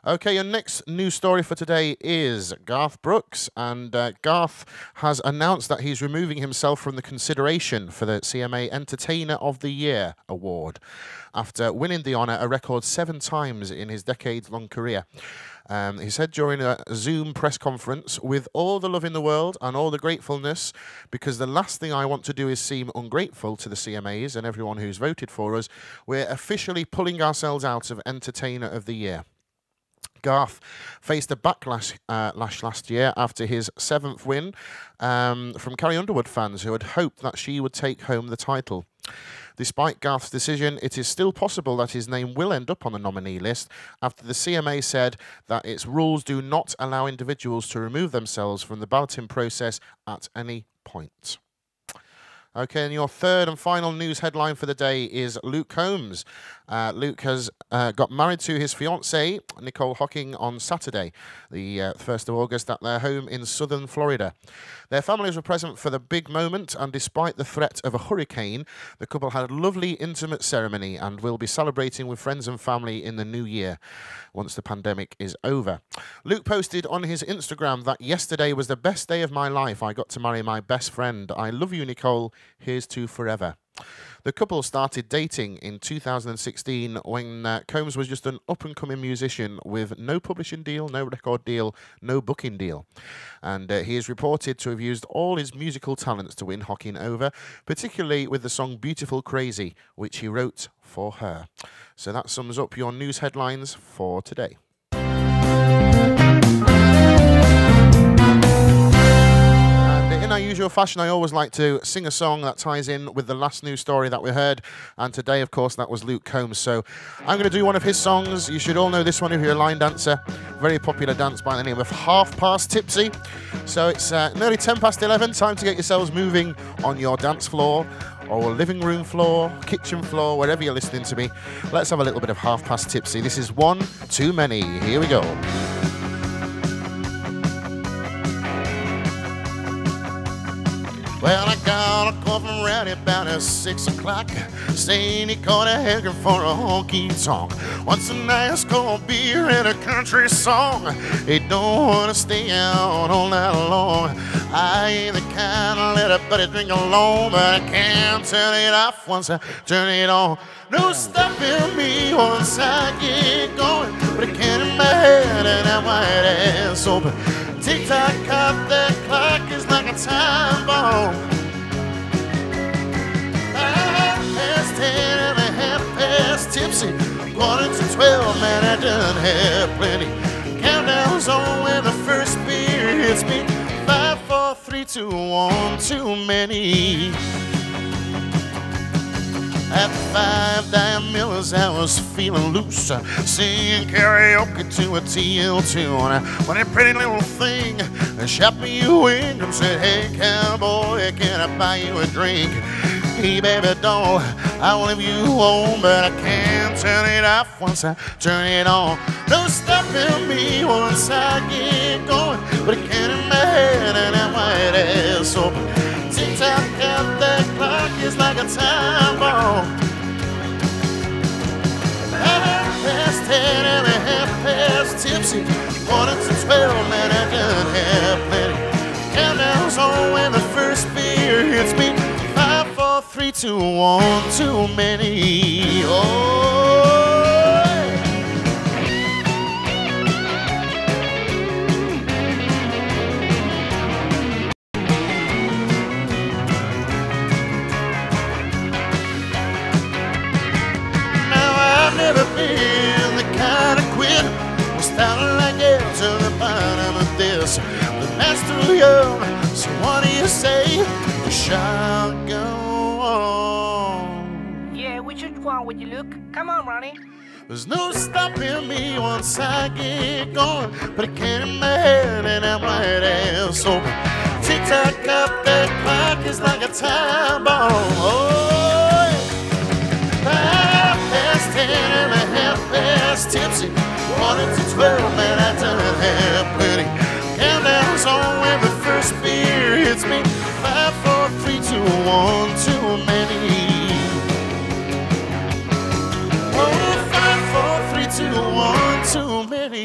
Okay, your next news story for today is Garth Brooks, and Garth has announced that he's removing himself from the consideration for the CMA Entertainer of the Year award after winning the honour a record 7 times in his decades-long career. He said during a Zoom press conference, "With all the love in the world and all the gratefulness, because the last thing I want to do is seem ungrateful to the CMAs and everyone who's voted for us, we're officially pulling ourselves out of Entertainer of the Year." Garth faced a backlash last year after his 7th win from Carrie Underwood fans who had hoped that she would take home the title. Despite Garth's decision, it is still possible that his name will end up on the nominee list after the CMA said that its rules do not allow individuals to remove themselves from the balloting process at any point. Okay, and your third and final news headline for the day is Luke Combs. Luke has got married to his fiancée, Nicole Hocking, on Saturday, the 1st of August, at their home in southern Florida. Their families were present for the big moment, and despite the threat of a hurricane, the couple had a lovely, intimate ceremony and will be celebrating with friends and family in the new year, once the pandemic is over. Luke posted on his Instagram that yesterday was the best day of my life. I got to marry my best friend. I love you, Nicole. Here's to forever. The couple started dating in 2016 when Combs was just an up-and-coming musician with no publishing deal, no record deal, no booking deal. And he is reported to have used all his musical talents to win Hocking over, particularly with the song Beautiful Crazy, which he wrote for her. So that sums up your news headlines for today. In our usual fashion, I always like to sing a song that ties in with the last news story that we heard, and today, of course, that was Luke Combs. So I'm going to do one of his songs. You should all know this one if you're a line dancer. Very popular dance by the name of Half Past Tipsy. So it's nearly 10 past 11, time to get yourselves moving on your dance floor or living room floor, kitchen floor, wherever you're listening to me. Let's have a little bit of Half Past Tipsy. This is One Too Many. Here we go. Well, I got a call from Rowdy about 6 o'clock, saying he caught a hankering for a honky tonk. Wants a nice cold beer and a country song. He don't want to stay out all night long. I ain't the kind to let a buddy drink alone, but I can't turn it off once I turn it on. No stopping me once I get going, but I can't in my head and that white ass open. Tick-tock, cop, that clock is like a time bomb. 10 and a half past tipsy, 11:45, man, I done had plenty. Countdown's on when the first beer hits me. 5, 4, 3, 2, 1, too many. At 5 Diane Miller's, I was feeling loose, singing karaoke to a TL tune. When a pretty little thing shot me a wink and said, "Hey cowboy, can I buy you a drink?" "Hey baby doll, I will leave you home, but I can't turn it off once I turn it on. No stopping me once I get going, but I can't in my head and that white ass open. Tick-tock, out that clock is like a time bomb. 10 and a half past tipsy, 11:12, man, I done have plenty. Countdown's on when the first beer hits me. 5, 4, 3, 2, 1, too many. Oh. Never been the kind of quit. We're starting like it to the bottom of this. The master of young, so what do you say? We shall go on. Yeah, which one would you look? Come on, Ronnie. There's no stopping me once I get going, but I can't in my head and I'm white ass open. Tick-tock, up that clock is like a time bomb. Oh, yeah. 10 and a half past tipsy, 11:12, man, I done have plenty. Countdown's on when the first beer hits me. 5, 4, 3, 2, 1, too many. Oh, 5, 4, 3, 2, 1, too many. ready.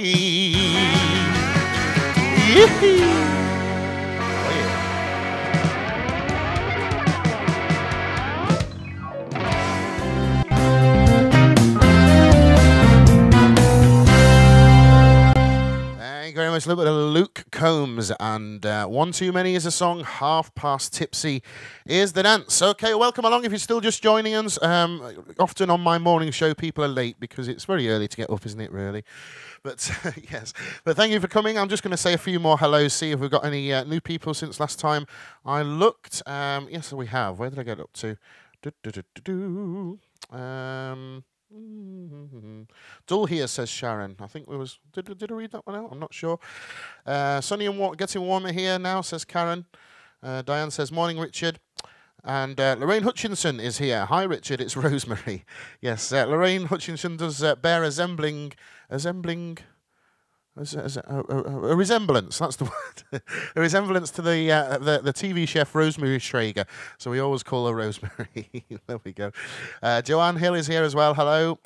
Yee-hee. Oh, yeah. Thank you very much. A little bit of Luke Combs, and One Too Many is a song, Half Past Tipsy is the dance. Okay, welcome along if you're still just joining us. Often on my morning show, people are late because it's very early to get up, isn't it, really? But yes, but thank you for coming. I'm just going to say a few more hellos, see if we've got any new people since last time I looked. Yes, we have. Where did I get up to? Dull here, says Sharon. I think we was. Did I read that one out? I'm not sure. Sunny and getting warmer here now, says Karen. Diane says, morning, Richard. And Lorraine Hutchinson is here. Hi, Richard. It's Rosemary. Yes, Lorraine Hutchinson does bear a resemblance. That's the word. A resemblance to the TV chef Rosemary Schrager. So we always call her Rosemary. There we go. Joanne Hill is here as well. Hello.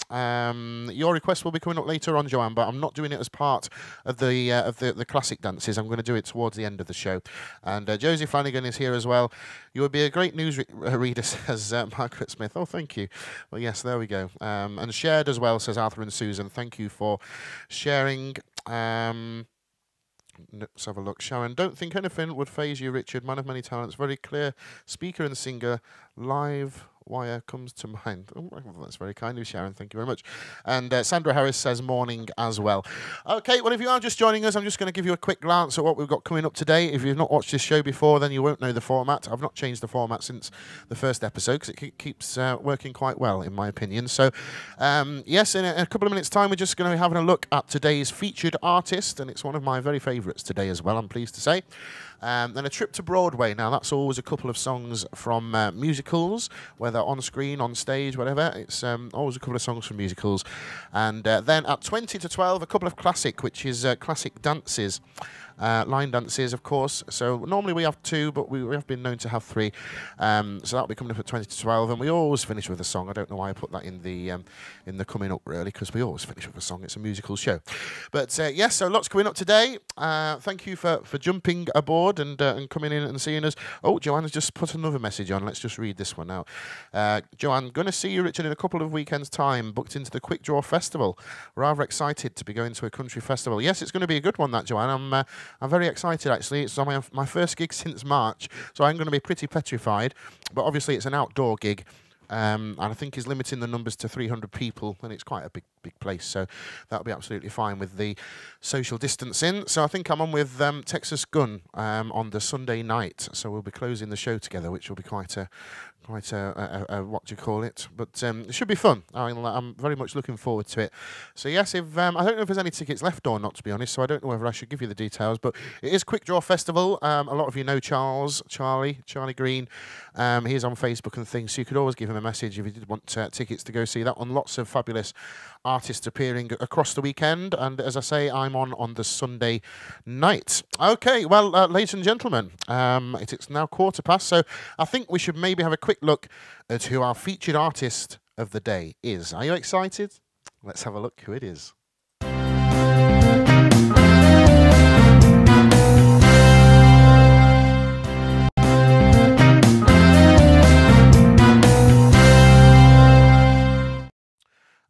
Your request will be coming up later on, Joanne, but I'm not doing it as part of the classic dances. I'm going to do it towards the end of the show. And Josie Flanagan is here as well. You would be a great news reader, says Margaret Smith. Oh, thank you. Well, yes, there we go. And shared as well, says Arthur and Susan. Thank you for sharing. Let's have a look. Sharon, don't think anything would phase you, Richard. Man of many talents, very clear speaker and singer. Live wire comes to mind. Oh, that's very kind of Sharon. Thank you very much. And Sandra Harris says morning as well. Okay, well, if you are just joining us, I'm just going to give you a quick glance at what we've got coming up today. If you've not watched this show before, then you won't know the format. I've not changed the format since the first episode because it keeps working quite well, in my opinion. So, yes, in a couple of minutes' time, we're just going to be having a look at today's featured artist, and it's one of my very favourites today as well, I'm pleased to say. Then a trip to Broadway. Now, that's always a couple of songs from musicals, whether on screen, on stage, whatever. It's always a couple of songs from musicals. And then at 20 to 12, a couple of classic, which is classic dances. Line dances, of course. So normally we have two, but we have been known to have three. So that'll be coming up at 20 to 12, and we always finish with a song. I don't know why I put that in the coming up, really, because we always finish with a song. It's a musical show. But yes, so lots coming up today. Thank you for jumping aboard and coming in and seeing us. Oh, Joanne's just put another message on. Let's just read this one out. Joanne, going to see you, Richard, in a couple of weekends' time. Booked into the Quick Draw Festival. Rather excited to be going to a country festival. Yes, it's going to be a good one, that, Joanne. I'm very excited, actually. It's on my first gig since March, so I'm going to be pretty petrified. But obviously, it's an outdoor gig, and I think he's limiting the numbers to 300 people, and it's quite a big place, so that'll be absolutely fine with the social distancing. So I think I'm on with Texas Gun on the Sunday night, so we'll be closing the show together, which will be quite a what do you call it? But it should be fun. I'm very much looking forward to it. So yes, if I don't know if there's any tickets left or not, to be honest. So I don't know whether I should give you the details. But it is Quick Draw Festival. A lot of you know Charlie Green. He's on Facebook and things. So you could always give him a message if you did want tickets to go see that one. Lots of fabulous artists appearing across the weekend. And as I say, I'm on the Sunday night. Okay, well, ladies and gentlemen, it's now 1:15. So I think we should maybe have a quick look at who our featured artist of the day is. Are you excited? Let's have a look who it is.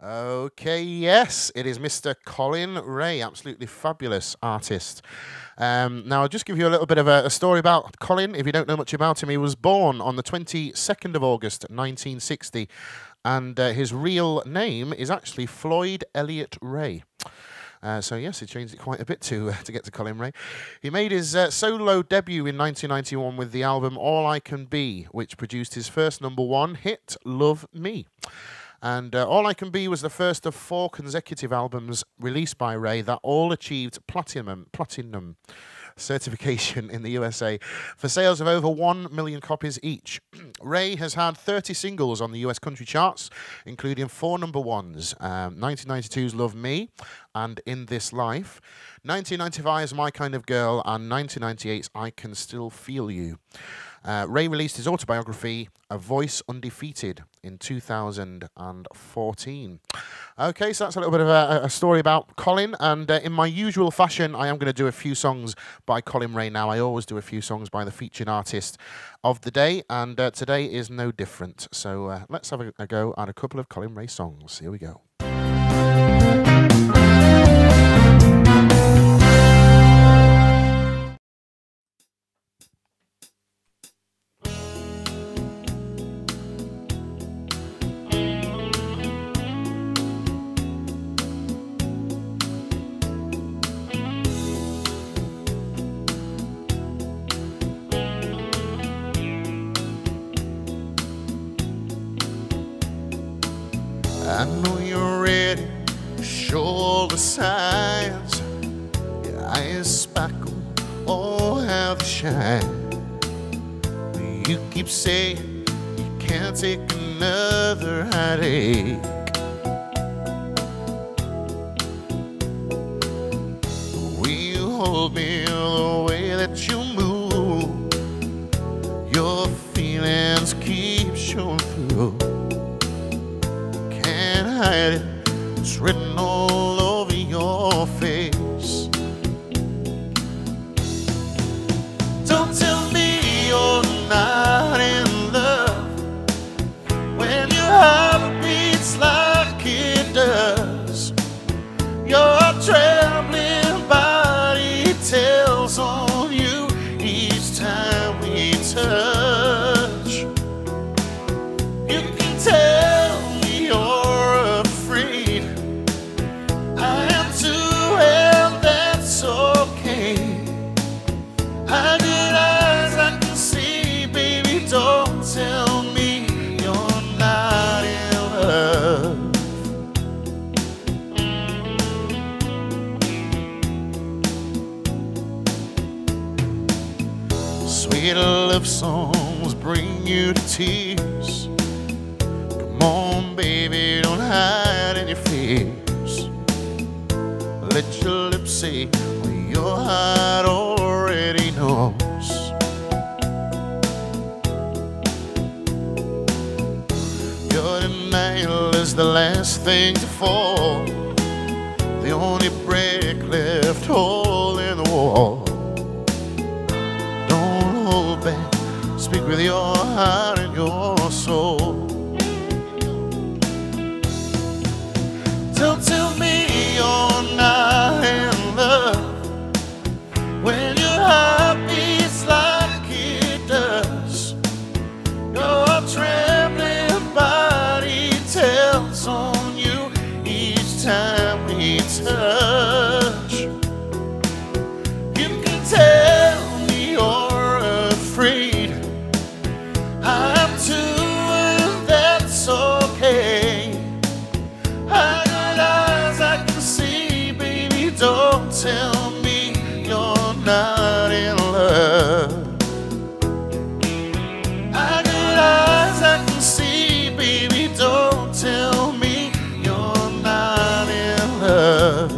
Okay, yes, it is Mr. Colin Ray, absolutely fabulous artist. Now, I'll just give you a little bit of a story about Colin. If you don't know much about him, he was born on the 22nd of August, 1960, and his real name is actually Floyd Elliott Ray. So yes, he changed it quite a bit to get to Colin Ray. He made his solo debut in 1991 with the album All I Can Be, which produced his first #1 hit, Love Me. And All I Can Be was the first of 4 consecutive albums released by Ray that all achieved platinum. certification in the USA for sales of over 1 million copies each. Ray has had 30 singles on the US country charts, including 4 number ones, 1992's Love Me and In This Life, 1995's My Kind of Girl, and 1998's I Can Still Feel You. Ray released his autobiography, A Voice Undefeated, in 2014. Okay, so that's a little bit of a story about Colin, and in my usual fashion, I am going to do a few songs by Colin Ray now. I always do a few songs by the featured artist of the day, and today is no different. So let's have a go at a couple of Colin Ray songs. Here we go. I know you're ready to show all the signs. Your eyes sparkle, all have the shine. You keep saying you can't take another heartache. Will you hold me the way that you move? Your feelings keep showing through. Hide it, it's written all over your face. Don't tell me you're not in love when your heart beats like it does. Your trembling body tells on you each time we touch. You can tell me you're tell me you're not in love. Sweet love songs bring you to tears. Come on, baby, don't hide in your fears. Let your lips say what your heart already knows. Denial is the last thing to fall, the only brick left hole in the wall. Don't hold back, speak with your heart and your soul. Don't tell me you're not in love when your heart beats like it does. Your trembling body tells on you each time we touch. You can tell me you're afraid. I'm too, and that's okay. I got eyes I can see, baby, don't tell me you're not in love. I got eyes I can see, baby, don't tell me you're not in love.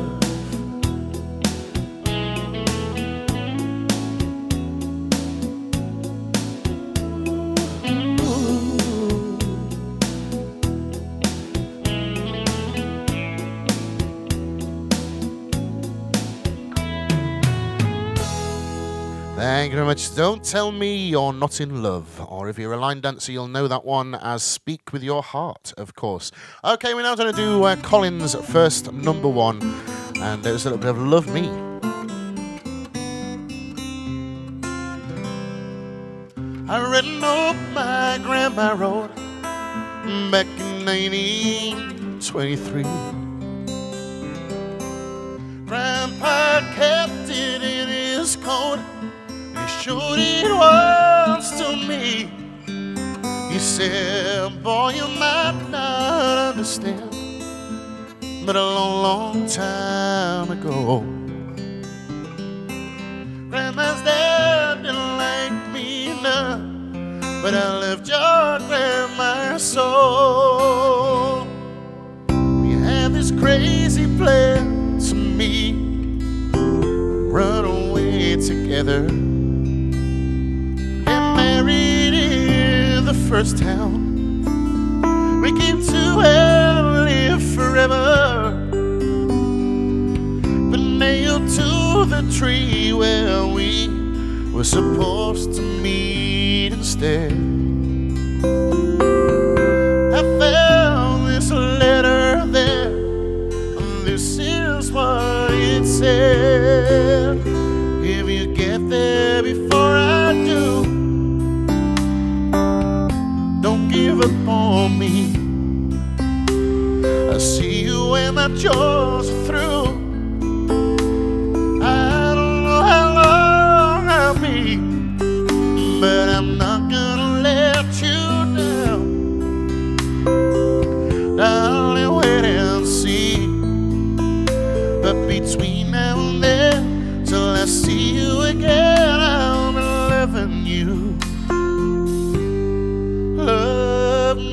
Thank you very much. Don't tell me you're not in love. Or if you're a line dancer, you'll know that one as Speak With Your Heart, of course. Okay, we're now going to do Colin's first number one. And there's a little bit of Love Me. I ran up my grandma road back in 1923. Grandpa kept it in his coat. He showed it once to me. He said, boy, you might not understand, but a long, long time ago, Grandma but I left your grandma's soul. We have this crazy plan to meet, run away together, get married in the first town. We came to hell and live forever, but nailed to the tree where we were supposed to meet instead. I found this letter there, and this is what it said. If you get there before I do, don't give up on me. I see you when my chores are through. I don't know how long I'll be, but I'm not gonna let you down. Darling, wait and see. But between now and then, till I see you again, I'm loving you. Love me.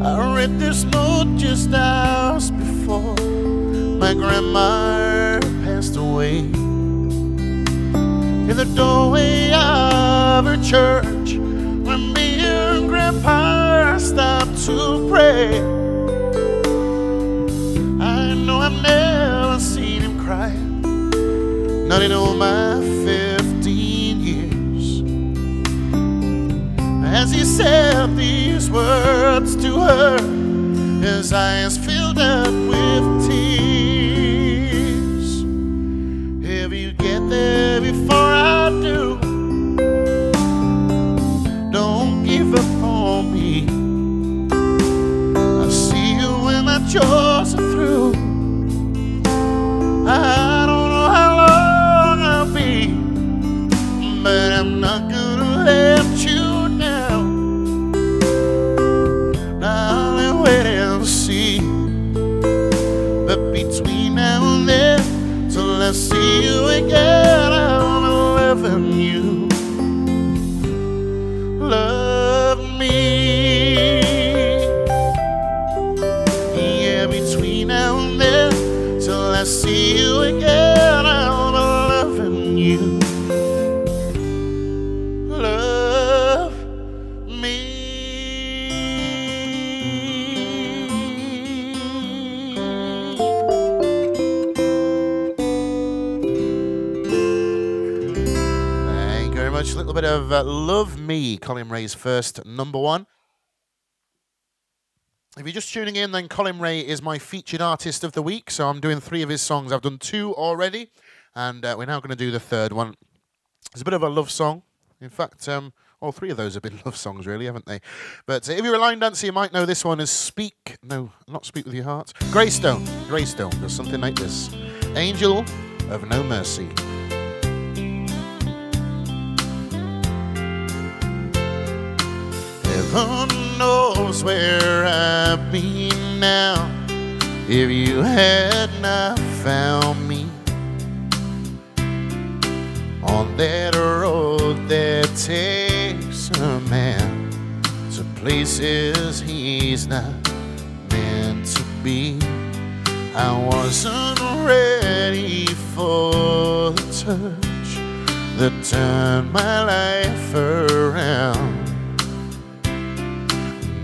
I read this note just hours before my grandma passed away. In the doorway of her church, when me and Grandpa stopped to pray, I know I've never seen him cry, not in all my 15 years. As he said these words to her, his eyes filled up with tears. If you get there before I do, don't give up on me. I'll see you when my chores are through. I don't know how long I'll be, but I'm not gonna let you down. Darling, wait and see. But between now and then, till I see you again, I'm loving you. Love me. Yeah, between now and then, till I see you again, I'm loving you. Love me. Thank you very much. A little bit of Love Me, Colin Ray's first #1. If you're just tuning in, then Colin Ray is my featured artist of the week. So I'm doing 3 of his songs. I've done 2 already, and we're now going to do the 3rd one. It's a bit of a love song. In fact, all 3 of those have been love songs, really, haven't they? But if you're a line dancer, you might know this one as Speak. No, not Speak With Your Heart. Greystone. Greystone does something like this. Angel of No Mercy. Heaven knows where I'd be now if you had not found me on that road that takes a man to places he's not meant to be. I wasn't ready for the touch that turned my life around.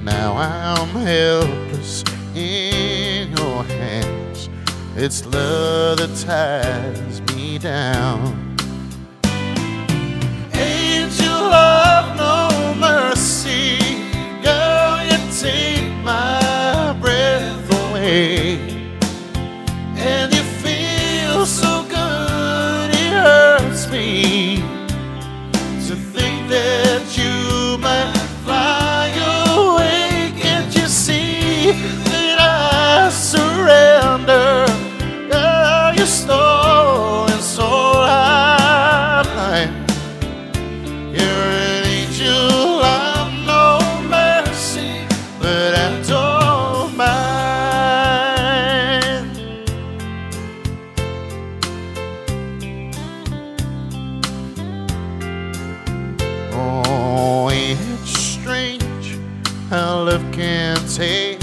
Now I'm helpless in your hands. It's love that ties me down. Angel of no mercy, girl, you take my breath away. And you feel so good, it hurts me to think that you might fly away. Can't you see that I surrender? Girl, you stole and so I'm blind. You're an angel of no mercy, but I don't mind. love can take,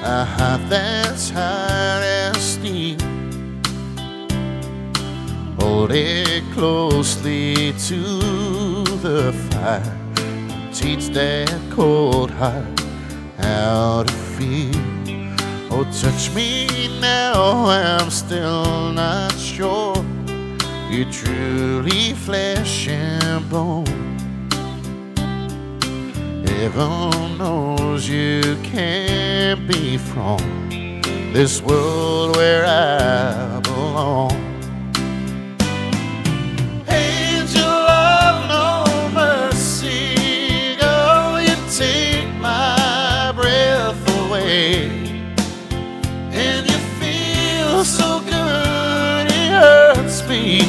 a heart that's hard as steel. Hold it closely to the fire, teach that cold heart how to feel. Oh, touch me now, I'm still not sure you're truly flesh and bone. Heaven knows you can't be from this world where I belong. Angel of no mercy, oh, you take my breath away, and you feel so good it hurts me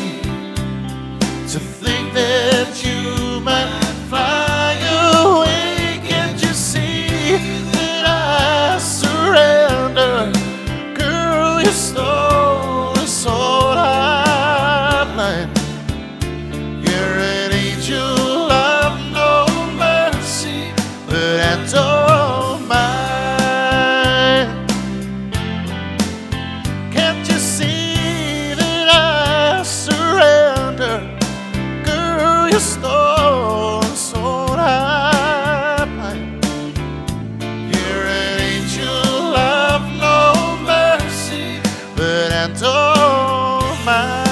to think that you might fly away. Can't you see that I surrender? Girl, you stole the soul hotline. You're an angel of no mercy, but I don't mind. Can't you see that I surrender? Girl, you stole the soul hotline. You're an angel of no mercy, but I don't mind.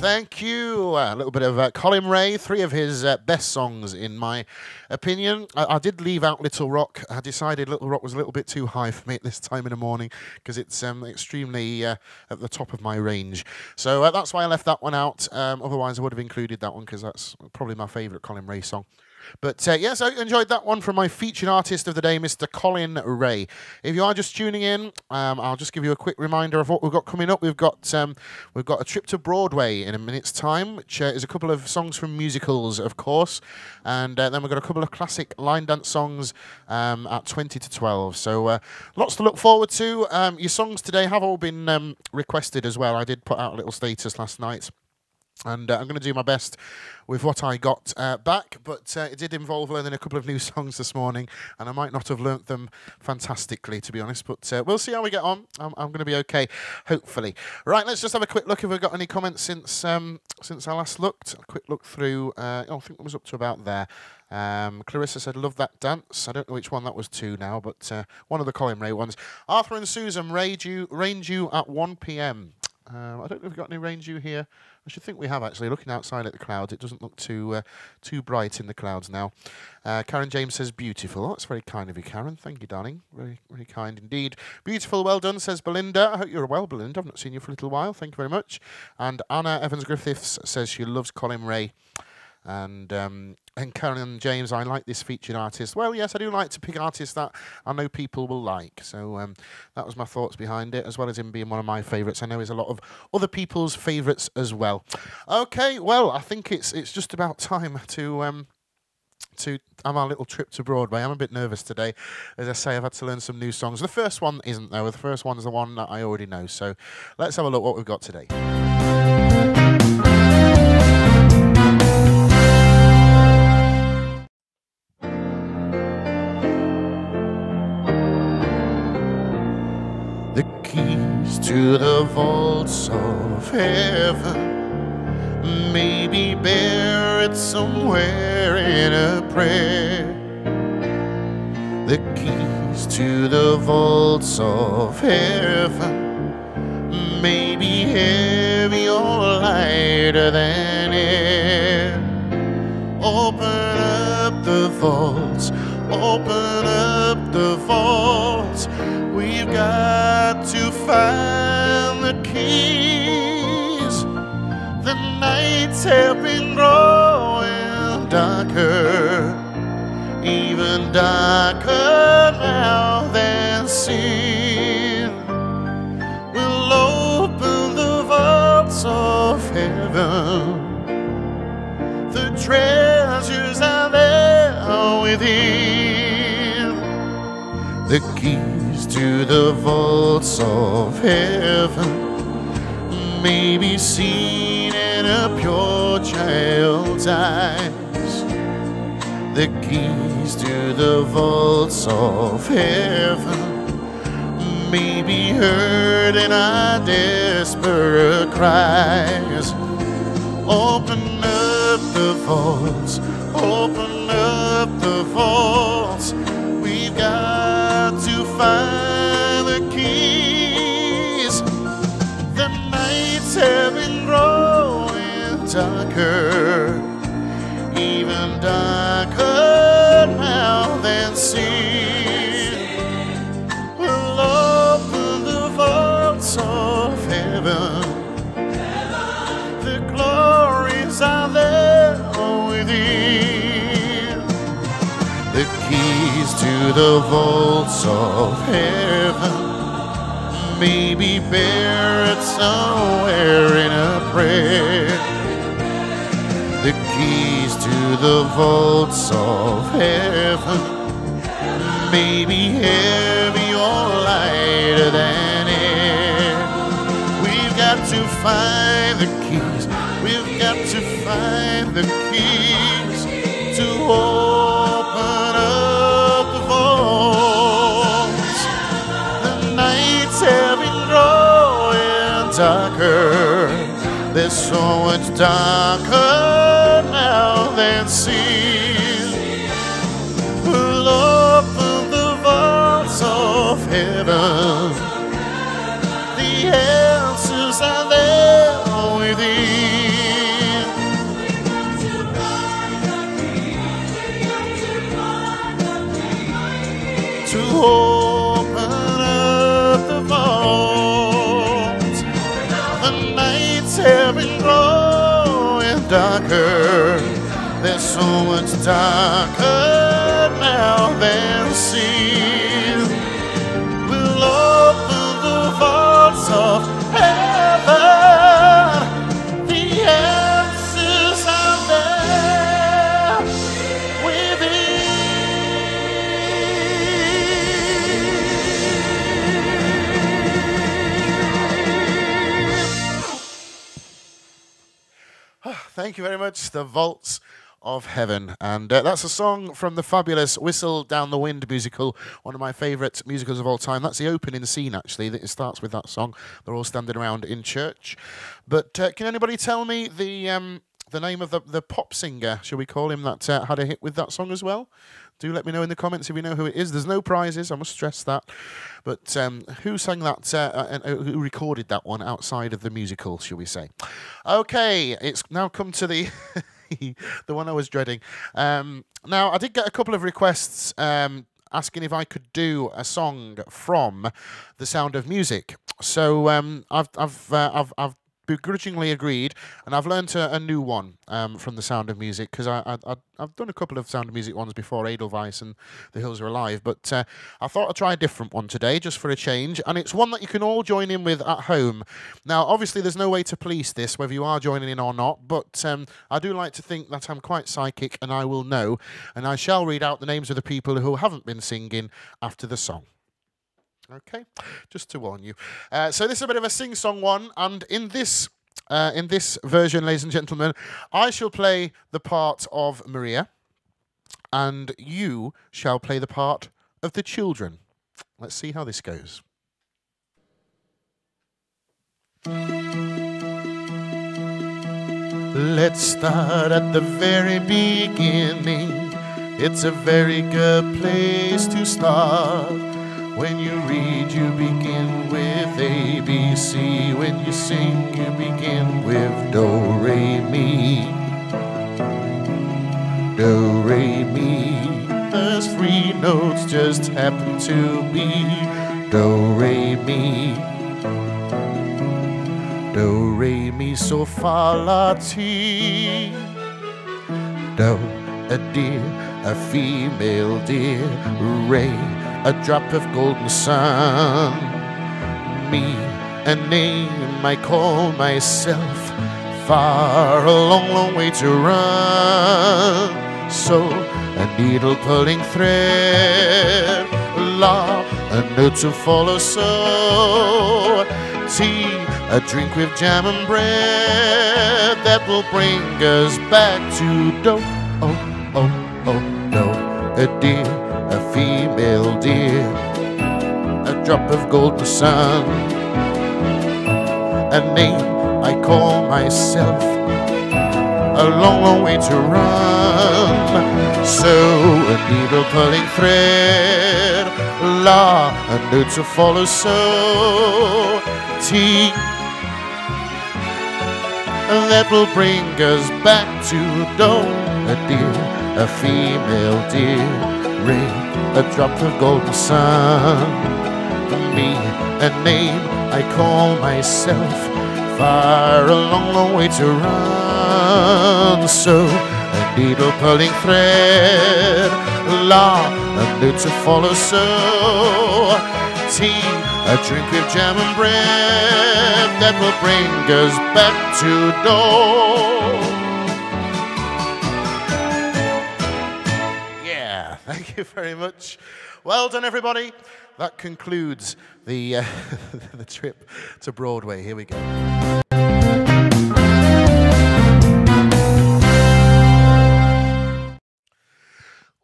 Thank you. A little bit of Colin Ray, three of his best songs in my opinion. I did leave out Little Rock. I decided Little Rock was a little bit too high for me at this time in the morning because it's extremely at the top of my range. So that's why I left that one out. Otherwise, I would have included that one because that's probably my favourite Colin Ray song. But yes, I enjoyed that one from my featured artist of the day, Mr. Colin Ray. If you are just tuning in, I'll just give you a quick reminder of what we've got coming up. We've got a trip to Broadway in a minute's time, which is a couple of songs from musicals, of course, and then we've got a couple of classic line dance songs at 20 to 12. So lots to look forward to. Your songs today have all been requested as well. I did put out a little status last night. And I'm going to do my best with what I got back, but it did involve learning a couple of new songs this morning, and I might not have learnt them fantastically, to be honest, but we'll see how we get on. I'm going to be okay, hopefully. Right, let's just have a quick look if we've got any comments since I last looked. A quick look through. I think it was up to about there. Clarissa said, love that dance. I don't know which one that was to now, but one of the Colin Ray ones. Arthur and Susan, range you at 1 p.m. I don't know if we've got any range you here. I should think we have, actually. Looking outside at the clouds, it doesn't look too bright in the clouds now. Karen James says, beautiful. Oh, that's very kind of you, Karen. Thank you, darling. Very, very kind indeed. Beautiful, well done, says Belinda. I hope you're well, Belinda. I've not seen you for a little while. Thank you very much. And Anna Evans-Griffiths says she loves Colin Ray. And Karen James, I like this featured artist. Well, yes, I do like to pick artists that I know people will like. So that was my thoughts behind it, as well as him being one of my favourites. I know he's a lot of other people's favourites as well. Okay, well, I think it's just about time to have our little trip to Broadway. I'm a bit nervous today. As I say, I've had to learn some new songs. The first one isn't, though. The first one's the one that I already know. So let's have a look what we've got today. The keys to the vaults of heaven may be buried somewhere in a prayer. The keys to the vaults of heaven may be heavy or lighter than air. Open up the vaults, open up the vaults. We've got to find the keys. The nights have been growing darker, even darker now than sin. We'll open the vaults of heaven. The treasures are there within. the keys to the vaults of heaven may be seen in a pure child's eyes. The keys to the vaults of heaven may be heard in our desperate cries. Open up the vaults, open up the vaults. We've got to find the keys. The nights have been growing darker, even darker now than sin. We'll open the vaults of heaven. The glories are there within. The keys to the vaults of heaven may be buried somewhere in a prayer. The keys to the vaults of heaven may be heavy or lighter than air. We've got to find the keys. We've got to find the keys to open up the vaults. The nights have been growing darker. There's so much darker now than sin. We'll open the vaults of heaven. The answers are there within. To open up the vault. The nights have been growing darker. There's so much darker now than sin. We'll open the vaults of heaven. The answers are there within. Thank you very much. The Vaults of Heaven. And that's a song from the fabulous Whistle Down the Wind musical, one of my favourite musicals of all time. That's the opening scene, actually. It starts with that song. They're all standing around in church. But can anybody tell me the name of the pop singer, shall we call him, that had a hit with that song as well? Do let me know in the comments if you know who it is. There's no prizes, I must stress that. But who sang that, and who recorded that one outside of the musical, shall we say? Okay, it's now come to the the one I was dreading. Now, I did get a couple of requests asking if I could do a song from The Sound of Music. So I've begrudgingly agreed, and I've learnt a new one from The Sound of Music, because I've done a couple of Sound of Music ones before, Edelweiss and The Hills Are Alive, but I thought I'd try a different one today, just for a change, and it's one that you can all join in with at home. Now, obviously, there's no way to police this, whether you are joining in or not, but I do like to think that I'm quite psychic, and I will know, and I shall read out the names of the people who haven't been singing after the song. Okay, just to warn you. So this is a bit of a sing-song one, and in this version, ladies and gentlemen, I shall play the part of Maria, and you shall play the part of the children. Let's see how this goes. Let's start at the very beginning. It's a very good place to start. When you read, you begin with A, B, C. When you sing, you begin with Do, Re, Mi. Do, Re, Mi. There's 3 notes just happen to be Do, Re, Mi. Do, Re, Mi, So, Fa, La, Ti. Do, a deer, a female deer. Re, a drop of golden sun. Me, a name I call myself. Far, a long, long way to run. So, a needle pulling thread. law, a note to follow, so tea, a drink with jam and bread that will bring us back to dough. Oh, oh, oh, no, a deer, a female deer, a drop of golden sun, a name I call myself, a long, long way to run. So a needle pulling thread, law, a note to follow, so tea that will bring us back to dough. A deer, a female deer, ring, a drop of golden sun. Me, a name I call myself, far a long, long way to run. So a needle pulling thread, law, a note to follow, so tea, a drink with jam and bread that will bring us back to dough. Yeah, thank you very much. Well done, everybody. That concludes the the trip to Broadway. Here we go.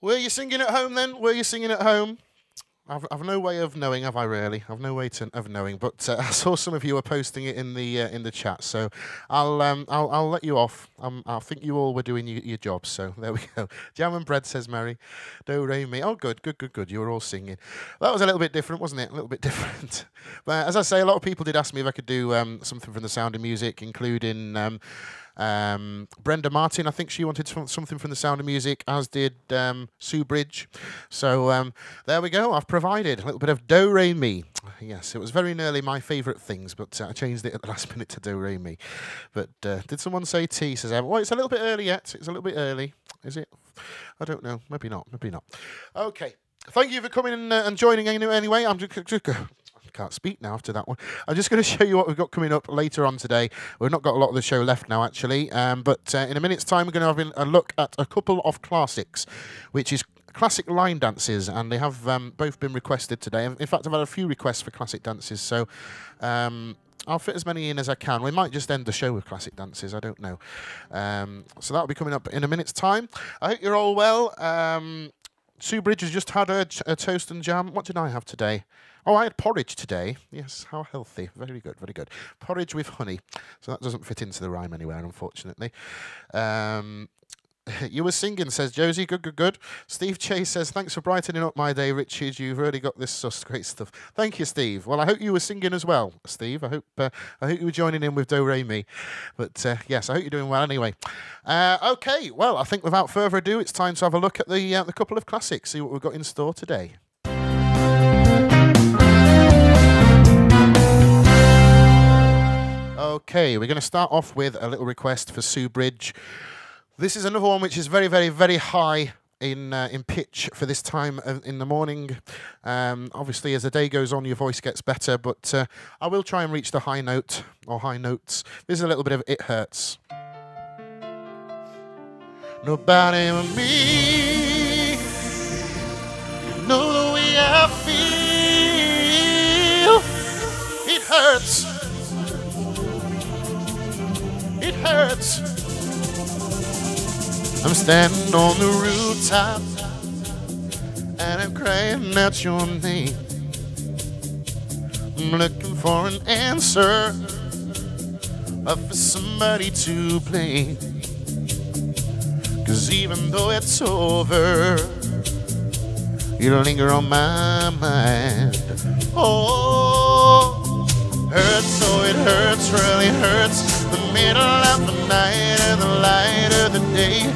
Were you singing at home then? Were you singing at home? I've no way of knowing, have I really? I've no way of knowing, but I saw some of you were posting it in the chat, so I'll let you off. I think you all were doing your jobs, so there we go. Jam and bread, says Mary. Do re mi. Oh, good. You were all singing. That was a little bit different, wasn't it? A little bit different. But as I say, a lot of people did ask me if I could do something from The Sound of Music, including Brenda Martin. I think she wanted something from The Sound of Music, as did Sue Bridge. So there we go. I've provided a little bit of Do Re Mi. Yes, it was very nearly my favourite things, but I changed it at the last minute to Do Re Mi. But did someone say tea? Says Emma. Well, it's a little bit early yet. It's a little bit early. Is it? I don't know. Maybe not. Maybe not. Okay. Thank you for coming and joining anyway. I'm just can't speak now after that one. I'm just going to show you what we've got coming up later on today. We've not got a lot of the show left now, actually, but in a minute's time we're going to have a look at a couple of classics, which is classic line dances, and they have both been requested today. In fact, I've had a few requests for classic dances, so I'll fit as many in as I can. We might just end the show with classic dances, I don't know. So that'll be coming up in a minute's time. I hope you're all well. Sue Bridge has just had a toast and jam. What did I have today? Oh, I had porridge today. Yes, how healthy. Very good, very good. Porridge with honey. So that doesn't fit into the rhyme anywhere, unfortunately. You were singing, says Josie. Good. Steve Chase says, thanks for brightening up my day, Richard. You've really got this sus. Great stuff. Thank you, Steve. Well, I hope you were singing as well, Steve. I hope you were joining in with Do Re Mi. But yes, I hope you're doing well anyway. Okay, well, I think without further ado, it's time to have a look at the couple of classics, see what we've got in store today. Okay, we're going to start off with a little request for Sue Bridge. This is another one which is very, very, very high in pitch for this time in the morning. Obviously, as the day goes on, your voice gets better, but I will try and reach the high note, or high notes. This is a little bit of It Hurts. Nobody but me, you know the way I feel. It hurts. It hurts. I'm standing on the rooftop and I'm crying out your name. I'm looking for an answer, or for somebody to blame. 'Cause even though it's over, you linger on my mind. Oh, hurts, oh it hurts, really hurts. The middle of the night and the light of the day.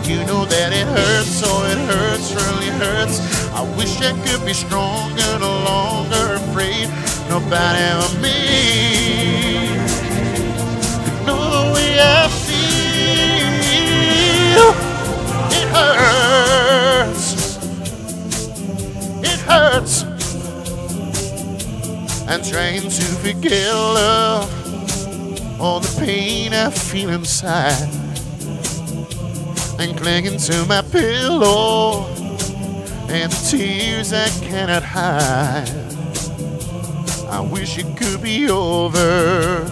You know that it hurts, oh it hurts, really hurts. I wish I could be stronger, no longer afraid. Nobody but me could know the way I feel. It hurts. It hurts. I'm trying to forget love, all the pain I feel inside, and clinging to my pillow and the tears I cannot hide. I wish it could be over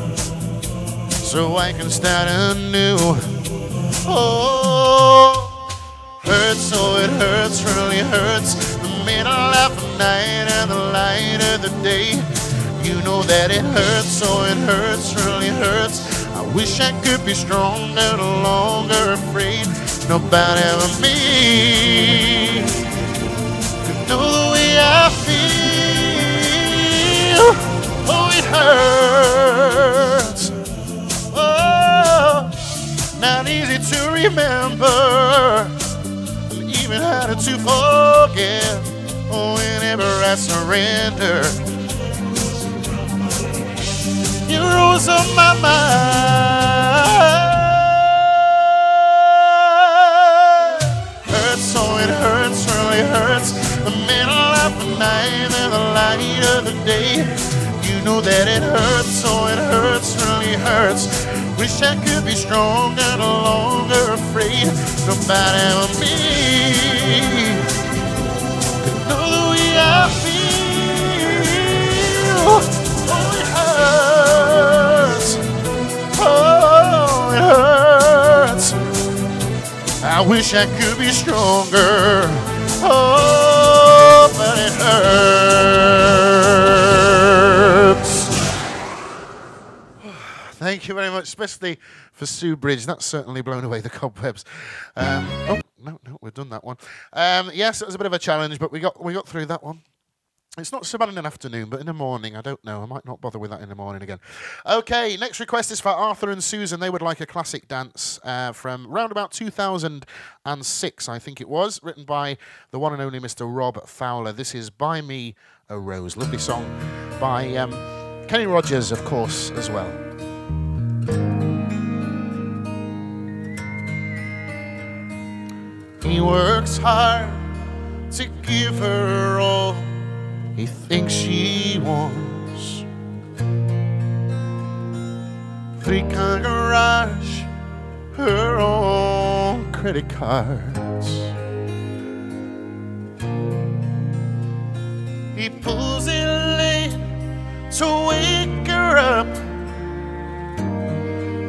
so I can start anew. Oh, hurts, oh it hurts, really hurts. The middle of the night and the light of the day. You know that it hurts, oh it hurts, really hurts. I wish I could be stronger, no longer afraid. Nobody but me could know the way I feel. Oh, it hurts. Oh, not easy to remember, even harder to forget. Oh, whenever I surrender, you're always on my mind. Hurts, oh it hurts, really hurts. The middle of the night and the light of the day. You know that it hurts, oh it hurts, really hurts. Wish I could be stronger, no longer afraid. Nobody but me could know the way I feel. Oh, it hurts. Oh, it hurts. I wish I could be stronger. Oh, but it hurts. Thank you very much, especially for Sue Bridge. That's certainly blown away the cobwebs. Oh, no, we've done that one. Yes, it was a bit of a challenge, but we got through that one. It's not so bad in an afternoon, but in the morning, I don't know. I might not bother with that in the morning again. Okay, next request is for Arthur and Susan. They would like a classic dance from round about 2006, I think it was, written by the one and only Mr. Rob Fowler. This is Buy Me a Rose. Lovely song by Kenny Rogers, of course, as well. He works hard to give her all he thinks she wants. Three-car garage, her own credit cards. He pulls it late to wake her up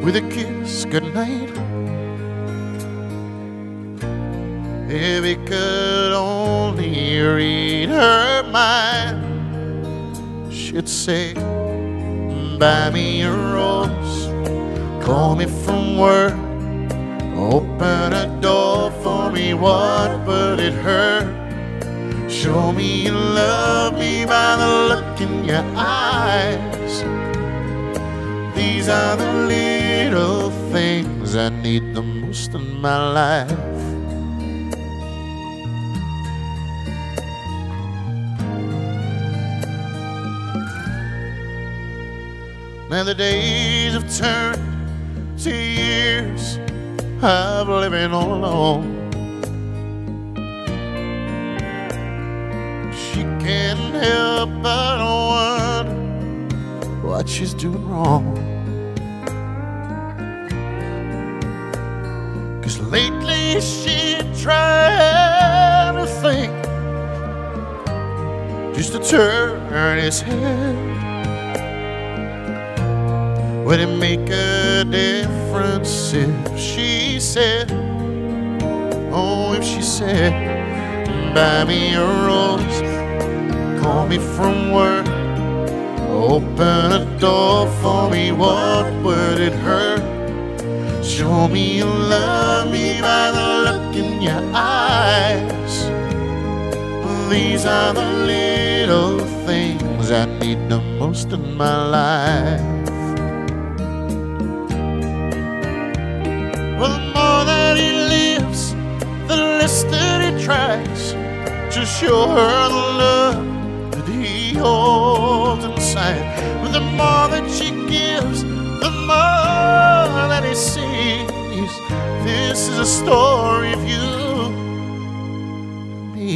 with a kiss goodnight. If he could only read her mind, she'd say, buy me a rose, call me from work, open a door for me, what would it hurt? Show me you love me by the look in your eyes. These are the little things I need the most in my life. Now the days have turned to years of living all alone. She can't help but wonder what she's doing wrong. 'Cause lately she tried to think just to turn his head. Would it make a difference if she said, oh, if she said, buy me a rose, call me from work, open a door for me, what would it hurt? Show me you love me by the look in your eyes. These are the little things I need the most in my life. Well, the more that he lives, the less that he tries to show her the love that he holds inside. But the more that she gives, the more that he sees. This is a story of you and me.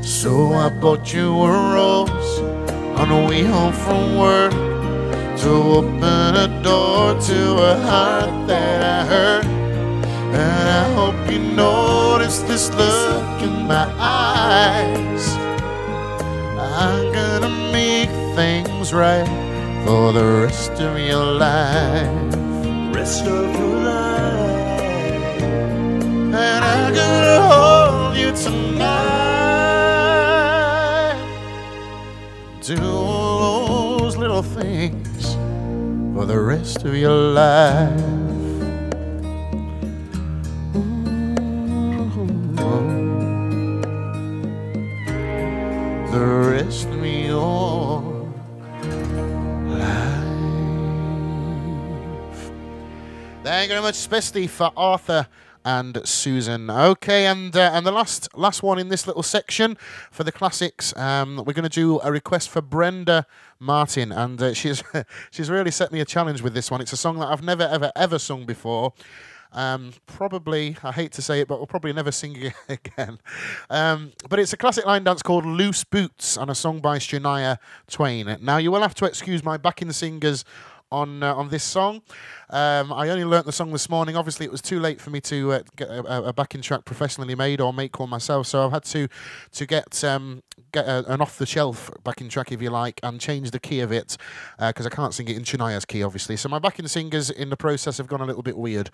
So I bought you a rose on the way home from work, to open a door to a heart that I hurt. And I hope you notice this look in my eyes. I'm gonna make things right for the rest of your life. Rest of your life. And I'm gonna hold you tonight. Do all those little things for the rest of your life. The rest of your life. Thank you very much, especially for Arthur and Susan. Okay, and the last one in this little section for the classics, we're going to do a request for Brenda Martin, and she's really set me a challenge with this one. It's a song that I've never ever sung before. Probably, I hate to say it, but we'll probably never sing it again. But it's a classic line dance called Loose Boots, and a song by Shania Twain. Now, you will have to excuse my backing singers on this song. I only learnt the song this morning. Obviously, it was too late for me to get a backing track professionally made or make one myself, so I've had to get an off-the-shelf backing track, if you like, and change the key of it, because I can't sing it in Shania's key, obviously. So my backing singers in the process have gone a little bit weird.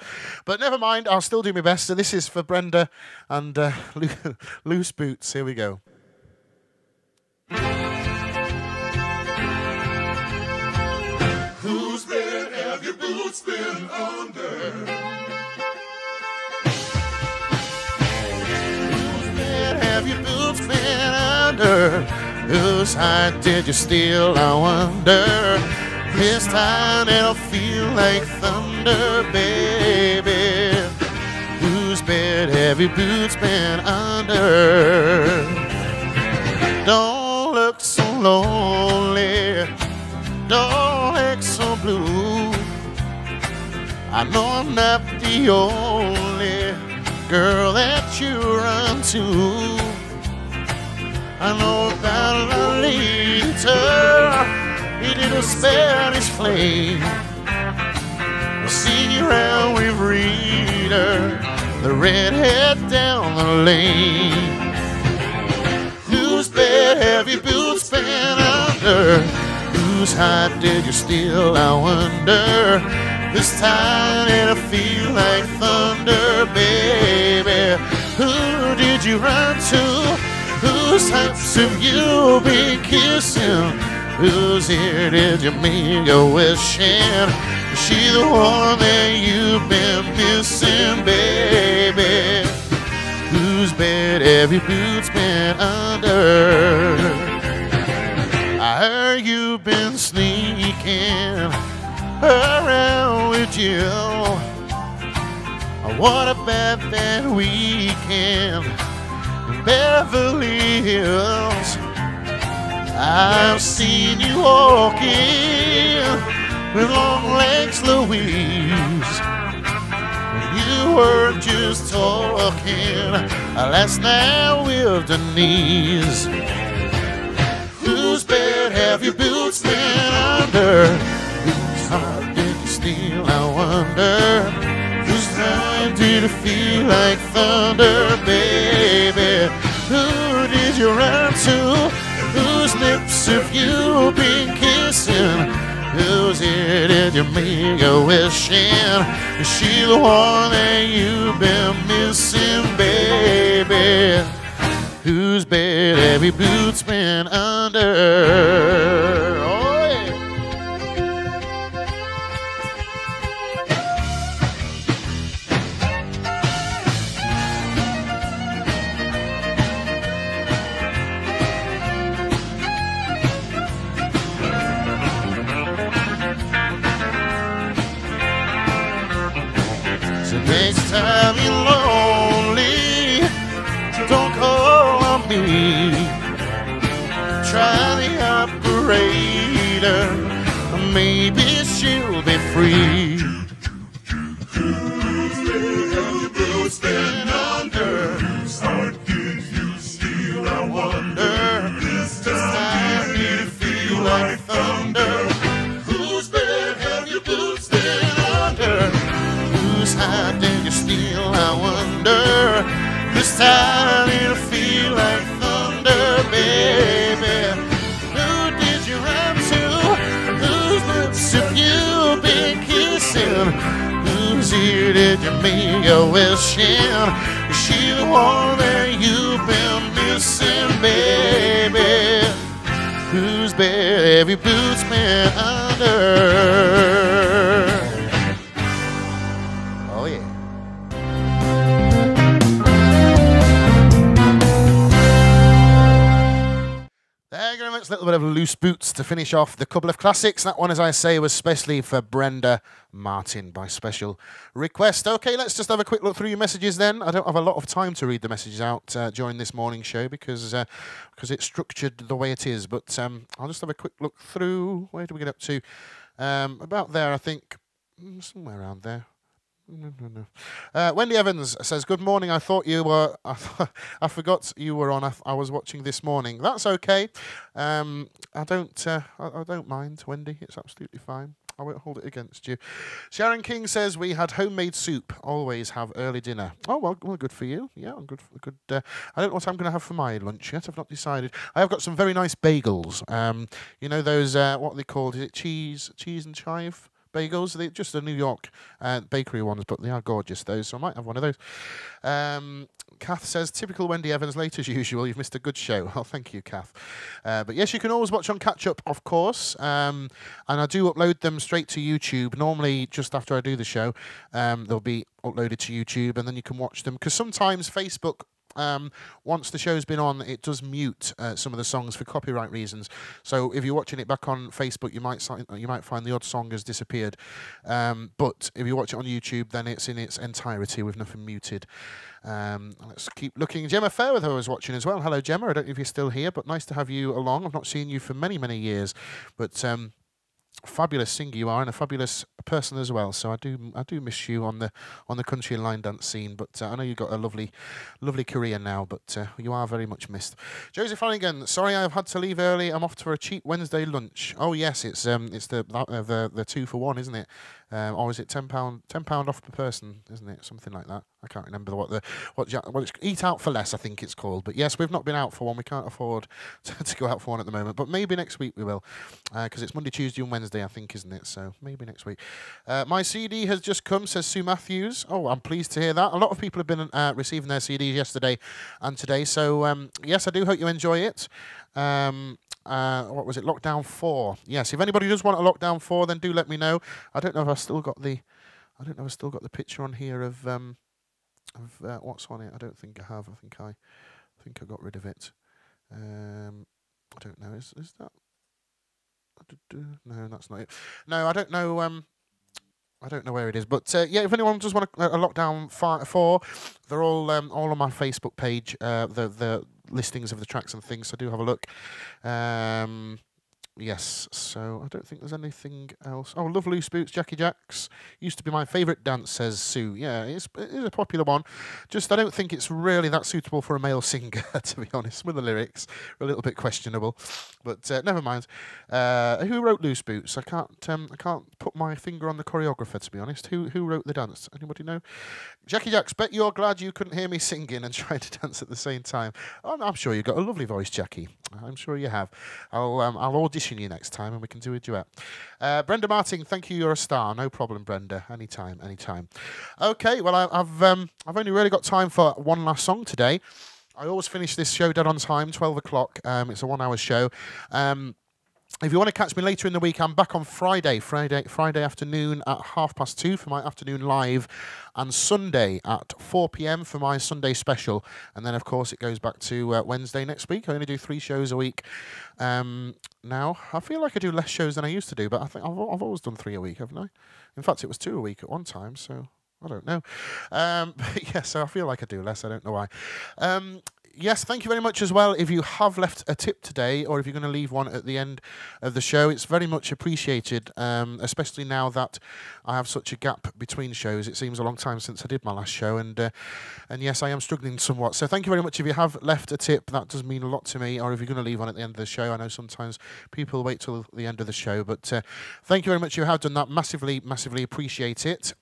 But never mind, I'll still do my best. So this is for Brenda and Loose Boots. Here we go. Whose bed have your boots been under? Whose bed have your boots been under? Whose heart did you steal, I wonder? This time it'll feel like thunder, baby. Whose bed have your boots been under? Don't look so lonely. Don't act so blue. I know I'm not the only girl that you run to. I know about Lolita, a little Spanish flame. We'll see you around with Rita, the redhead down the lane. Whose bed have your boots been under? Whose heart did you steal, I wonder? This time it'll feel like thunder, baby. Who did you run to? Whose lips have you been kissing? Whose ear did you make a wishing? Is she the one that you've been missing, baby? Whose bed have your boots been under? I heard you've been sneaking around with Jill. What about that weekend in Beverly Hills? I've seen you walking with long legs, Louise. You were just talking last night with Denise. Whose bed have your boots been under? Whose heart did you steal, I wonder? Whose time did it feel like thunder, baby? Who did you run to? Whose lips have you been kissing? Whose ear did you make a wishing? Is she the one that you've been missing, baby? Whose bed have your boots been under? Oh, yeah. So next time you're lonely, don't call on me. Try the operator, maybe she'll be free. Whose bed have your boots been under? Whose heart did you steal, I wonder? This time did it feel like thunder? Whose bed have your boots been under? Whose heart did you steal, This time it'll feel like thunder, baby. Who did you run to? Whose lips have you been kissing? Whose ear did you make your wish in? Is she the one that you've been missing, baby? Whose bed have your boots been under? Oh yeah. Thank you very much. A little bit of Loose Boots to finish off the couple of classics. That one, as I say, was especially for Brenda Martin by special request. Okay, let's just have a quick look through your messages then. I don't have a lot of time to read the messages out during this morning show because it's structured the way it is. But I'll just have a quick look through. Where do we get up to? About there, I think. Somewhere around there. No. Wendy Evans says, "Good morning. I thought you were. I forgot you were on. I was watching this morning. That's okay. I don't mind, Wendy. It's absolutely fine. I won't hold it against you." Sharon King says, "We had homemade soup. Always have early dinner." Oh well, good for you. Yeah, good. I don't know what I'm going to have for my lunch yet. I've not decided. I have got some very nice bagels. You know those what are they called? Is it cheese and chive bagels? They're just the New York bakery ones, but they are gorgeous, those, so I might have one of those. Kath says, "Typical Wendy Evans, late as usual. You've missed a good show." Well, thank you, Kath. But yes, you can always watch on Catch Up, of course, and I do upload them straight to YouTube. Normally, just after I do the show, they'll be uploaded to YouTube, and then you can watch them, because sometimes Facebook, once the show's been on, it does mute some of the songs for copyright reasons. So if you're watching it back on Facebook, you might find the odd song has disappeared. But if you watch it on YouTube, then it's in its entirety with nothing muted. Let's keep looking. Gemma Fairweather was watching as well. Hello, Gemma. I don't know if you're still here, but nice to have you along. I've not seen you for many, many years, but fabulous singer you are, and a fabulous person as well. So I do miss you on the country and line dance scene. But I know you've got a lovely career now. But you are very much missed. Josie Flanagan, "Sorry, I've had to leave early. I'm off for a cheap Wednesday lunch." Oh yes, it's the 2-for-1, isn't it? Or is it £10 off per person, isn't it? Something like that. I can't remember what it's Eat Out for Less, I think it's called. But yes, we've not been out for one. We can't afford to go out for one at the moment. But maybe next week we will, because it's Monday, Tuesday, and Wednesday, I think, isn't it? So maybe next week. "My CD has just come," says Sue Matthews. Oh, I'm pleased to hear that. A lot of people have been receiving their CDs yesterday and today. So yes, I do hope you enjoy it. What was it? Lockdown 4. Yes, if anybody does want a Lockdown 4, then do let me know. I don't know if I've still got the picture on here of what's on it. I don't think I have. I think I got rid of it. I don't know. Is that? No, that's not it. No, I don't know. I don't know where it is, but yeah, if anyone does want a Lockdown 4, they're all on my Facebook page. The listings of the tracks and things. So do have a look. Yes, so I don't think there's anything else. Oh, Love Loose Boots, Jackie Jacks. Used to be my favourite dance, says Sue. Yeah, it is a popular one. Just I don't think it's really that suitable for a male singer, to be honest. With the lyrics, are a little bit questionable. But never mind. Who wrote Loose Boots? I can't put my finger on the choreographer, to be honest. Who wrote the dance? Anybody know? Jackie Jacks, bet you're glad you couldn't hear me singing and trying to dance at the same time. I'm sure you've got a lovely voice, Jackie. I'm sure you have. I'll audition you next time and we can do a duet. Brenda Martin, thank you. You're a star. No problem, Brenda. Anytime. Okay. Well, I've only really got time for one last song today. I always finish this show dead on time, 12 o'clock. It's a 1-hour show. If you want to catch me later in the week, I'm back on Friday afternoon at 2:30 for my afternoon live, and Sunday at 4 p.m. for my Sunday special. And then, of course, it goes back to Wednesday next week. I only do 3 shows a week now. I feel like I do less shows than I used to do, but I think I've always done 3 a week, haven't I? In fact, it was 2 a week at one time, so I don't know. But yeah, so I feel like I do less. I don't know why. Yes, thank you very much as well. If you have left a tip today, or if you're going to leave one at the end of the show, it's very much appreciated, especially now that I have such a gap between shows. It seems a long time since I did my last show, and yes, I am struggling somewhat. So thank you very much if you have left a tip. That does mean a lot to me, or if you're going to leave one at the end of the show. I know sometimes people wait till the end of the show, but thank you very much if you have done that. Massively, massively appreciate it.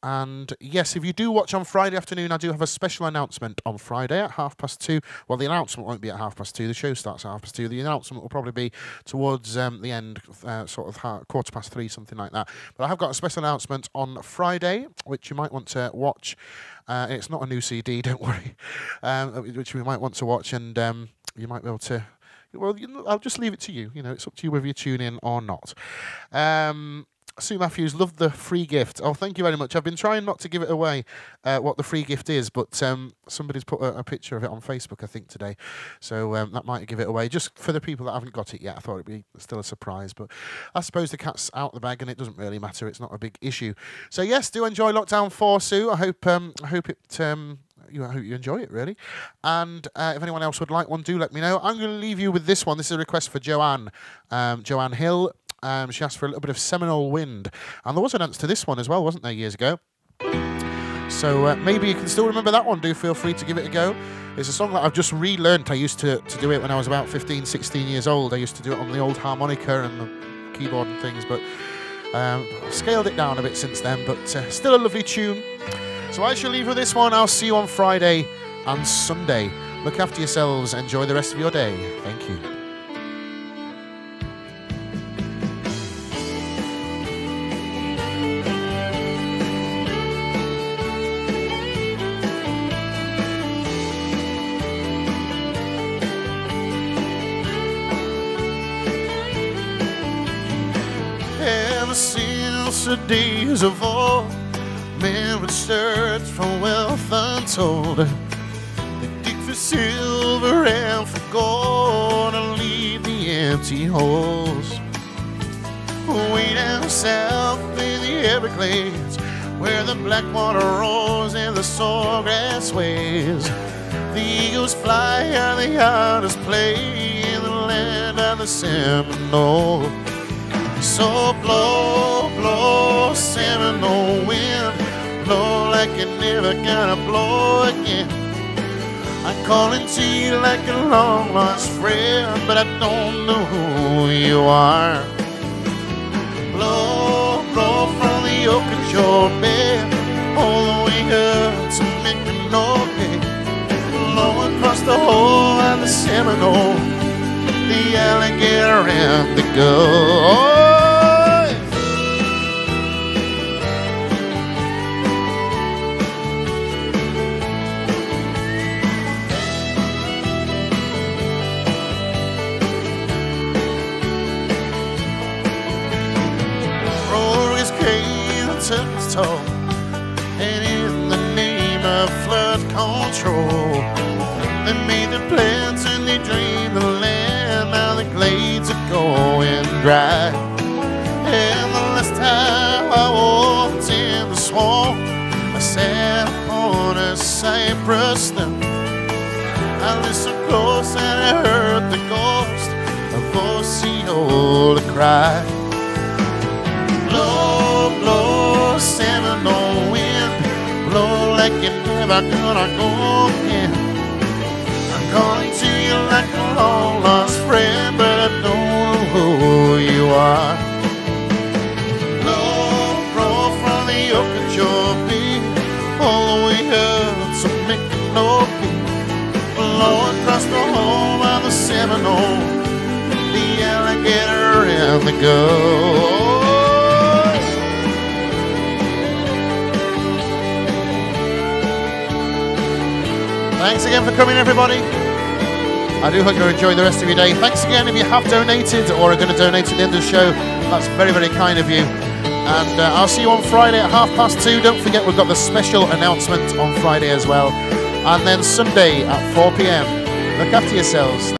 And yes, if you do watch on Friday afternoon, I do have a special announcement on Friday at 2:30. Well, the announcement won't be at 2:30. The show starts at 2:30. The announcement will probably be towards the end, sort of 3:15, something like that. But I have got a special announcement on Friday, which you might want to watch. It's not a new CD, don't worry, which we might want to watch, and you might be able to. Well, I'll just leave it to you. You know, it's up to you whether you tune in or not. Sue Matthews, loved the free gift. Oh, thank you very much. I've been trying not to give it away, what the free gift is, but somebody's put a picture of it on Facebook, I think, today. So that might give it away. Just for the people that haven't got it yet, I thought it'd be still a surprise. But I suppose the cat's out the bag and it doesn't really matter. It's not a big issue. So, yes, do enjoy Lockdown 4, Sue. I hope it... I hope you enjoy it, really. And if anyone else would like one, do let me know. I'm going to leave you with this one. This is a request for Joanne. Joanne Hill. She asked for a little bit of Seminole Wind. And there was an answer to this one as well, wasn't there, years ago? So maybe you can still remember that one. Do feel free to give it a go. It's a song that I've just relearnt. I used to do it when I was about 15, 16 years old. I used to do it on the old harmonica and the keyboard and things. But I've scaled it down a bit since then. But still a lovely tune. So I shall leave you with this one. I'll see you on Friday and Sunday. Look after yourselves. Enjoy the rest of your day. Thank you. Ever since the days of old, men would search for wealth untold. They dig for silver and for gold and leave the empty holes. Way down south in the Everglades, where the black water rolls and the sawgrass waves, the eagles fly and the otters play in the land of the Seminole. So blow, blow, Seminole wind, blow like you're never gonna blow again. I'm calling to you like a long lost friend, but I don't know who you are. Blow, blow from the Okeechobee Bay, all the way up to Mickinoke Bay, blow across the whole of the Seminole, the alligator and the gull. And in the name of flood control, they made the plans and they drained the land. Now the glades are going dry. And the last time I walked in the swamp, I sat on a cypress stump. I listened close and I heard the ghost of Osceola cry. Blow, blow, Seminole wind, blow like you're never gonna go again. I'm calling to you like a long lost friend, but I don't know who you are. Blow, blow from the Okeechobee, all the way up to Mickinoke, blow across the whole of the Seminole, the alligator and the gull. Thanks again for coming, everybody. I do hope you enjoy the rest of your day. Thanks again if you have donated or are going to donate at the end of the show. That's very, very kind of you. And I'll see you on Friday at 2:30. Don't forget, we've got the special announcement on Friday as well. And then Sunday at 4 p.m. Look after yourselves.